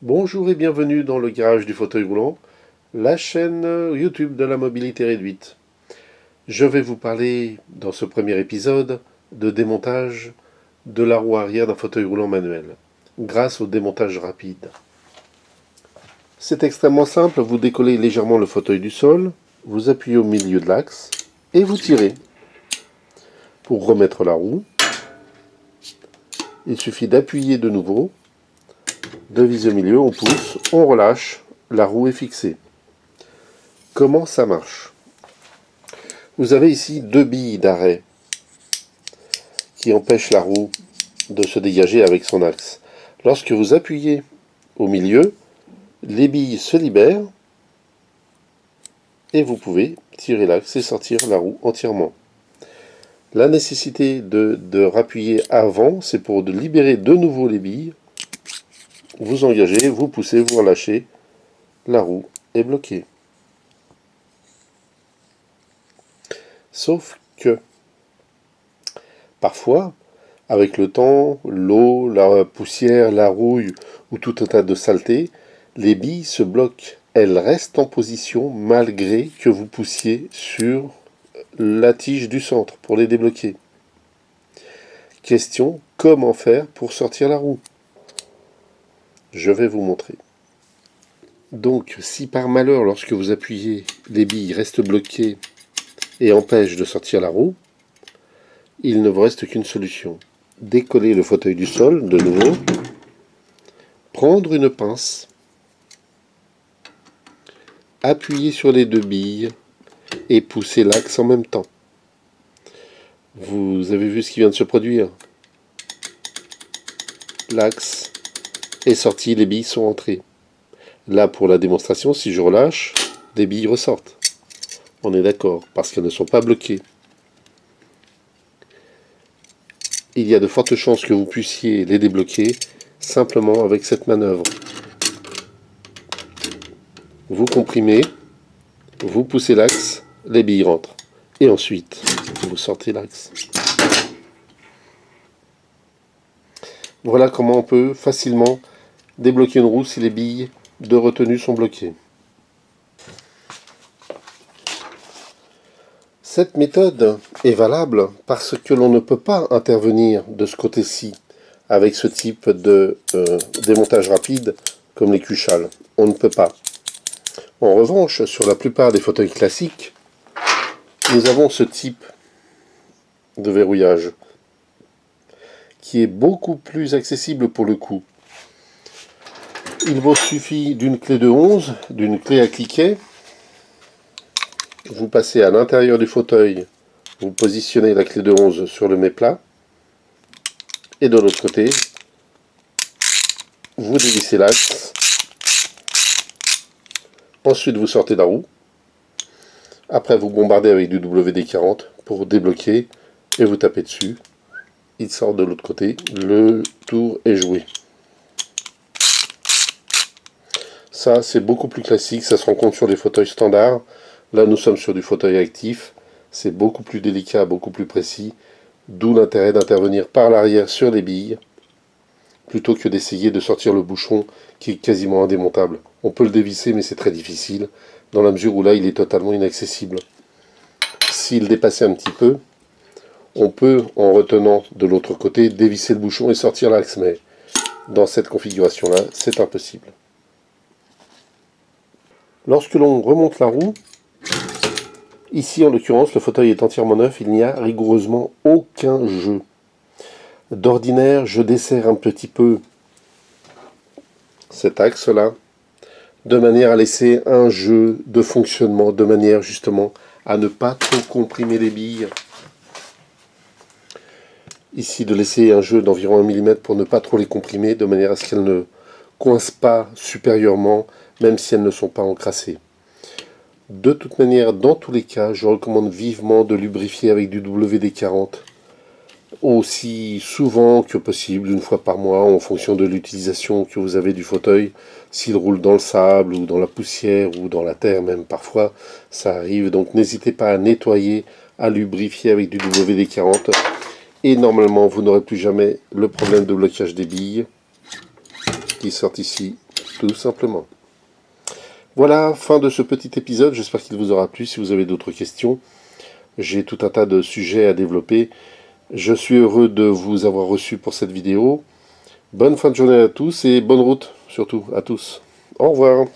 Bonjour et bienvenue dans le garage du fauteuil roulant, la chaîne YouTube de la mobilité réduite. Je vais vous parler dans ce premier épisode de démontage de la roue arrière d'un fauteuil roulant manuel, grâce au démontage rapide. C'est extrêmement simple, vous décollez légèrement le fauteuil du sol, vous appuyez au milieu de l'axe et vous tirez. Pour remettre la roue, il suffit d'appuyer de nouveau, de viser au milieu, on pousse, on relâche, la roue est fixée. Comment ça marche? Vous avez ici deux billes d'arrêt qui empêchent la roue de se dégager avec son axe. Lorsque vous appuyez au milieu, les billes se libèrent et vous pouvez tirer l'axe et sortir la roue entièrement. La nécessité de rappuyer avant, c'est pour de libérer de nouveau les billes. Vous engagez, vous poussez, vous relâchez, la roue est bloquée. Sauf que, parfois, avec le temps, l'eau, la poussière, la rouille ou tout un tas de saletés, les billes se bloquent. Elles restent en position malgré que vous poussiez sur la tige du centre pour les débloquer. Question, comment faire pour sortir la roue? Je vais vous montrer. Donc, si par malheur, lorsque vous appuyez, les billes restent bloquées et empêchent de sortir la roue, il ne vous reste qu'une solution. Décoller le fauteuil du sol, de nouveau, prendre une pince, appuyer sur les deux billes et pousser l'axe en même temps. Vous avez vu ce qui vient de se produire? L'axe est sorti, les billes sont entrées. Là, pour la démonstration, si je relâche, les billes ressortent. On est d'accord, parce qu'elles ne sont pas bloquées. Il y a de fortes chances que vous puissiez les débloquer simplement avec cette manœuvre. Vous comprimez, vous poussez l'axe, les billes rentrent. Et ensuite, vous sortez l'axe. Voilà comment on peut facilement débloquer une roue si les billes de retenue sont bloquées. Cette méthode est valable parce que l'on ne peut pas intervenir de ce côté-ci avec ce type de démontage rapide comme les cuchales. On ne peut pas. En revanche, sur la plupart des fauteuils classiques, nous avons ce type de verrouillage qui est beaucoup plus accessible pour le coup. Il vous suffit d'une clé de 11, d'une clé à cliquet. Vous passez à l'intérieur du fauteuil, vous positionnez la clé de 11 sur le mets-plat, et de l'autre côté, vous dévissez l'axe, ensuite vous sortez la roue, après vous bombardez avec du WD-40 pour débloquer, et vous tapez dessus, il sort de l'autre côté, le tour est joué. Ça c'est beaucoup plus classique, ça se rencontre sur les fauteuils standards. Là, nous sommes sur du fauteuil actif. C'est beaucoup plus délicat, beaucoup plus précis. D'où l'intérêt d'intervenir par l'arrière sur les billes, plutôt que d'essayer de sortir le bouchon qui est quasiment indémontable. On peut le dévisser, mais c'est très difficile, dans la mesure où là, il est totalement inaccessible. S'il dépassait un petit peu, on peut, en retenant de l'autre côté, dévisser le bouchon et sortir l'axe. Mais dans cette configuration-là, c'est impossible. Lorsque l'on remonte la roue, ici, en l'occurrence, le fauteuil est entièrement neuf, il n'y a rigoureusement aucun jeu. D'ordinaire, je desserre un petit peu cet axe-là, de manière à laisser un jeu de fonctionnement, de manière justement à ne pas trop comprimer les billes. Ici, de laisser un jeu d'environ 1 mm pour ne pas trop les comprimer, de manière à ce qu'elles ne coincent pas supérieurement, même si elles ne sont pas encrassées. De toute manière, dans tous les cas, je recommande vivement de lubrifier avec du WD-40 aussi souvent que possible, une fois par mois, en fonction de l'utilisation que vous avez du fauteuil. S'il roule dans le sable ou dans la poussière ou dans la terre même parfois, ça arrive. Donc n'hésitez pas à nettoyer, à lubrifier avec du WD-40. Et normalement, vous n'aurez plus jamais le problème de blocage des billes qui sortent ici tout simplement. Voilà, fin de ce petit épisode, j'espère qu'il vous aura plu. Si vous avez d'autres questions, j'ai tout un tas de sujets à développer. Je suis heureux de vous avoir reçu pour cette vidéo. Bonne fin de journée à tous et bonne route surtout à tous. Au revoir.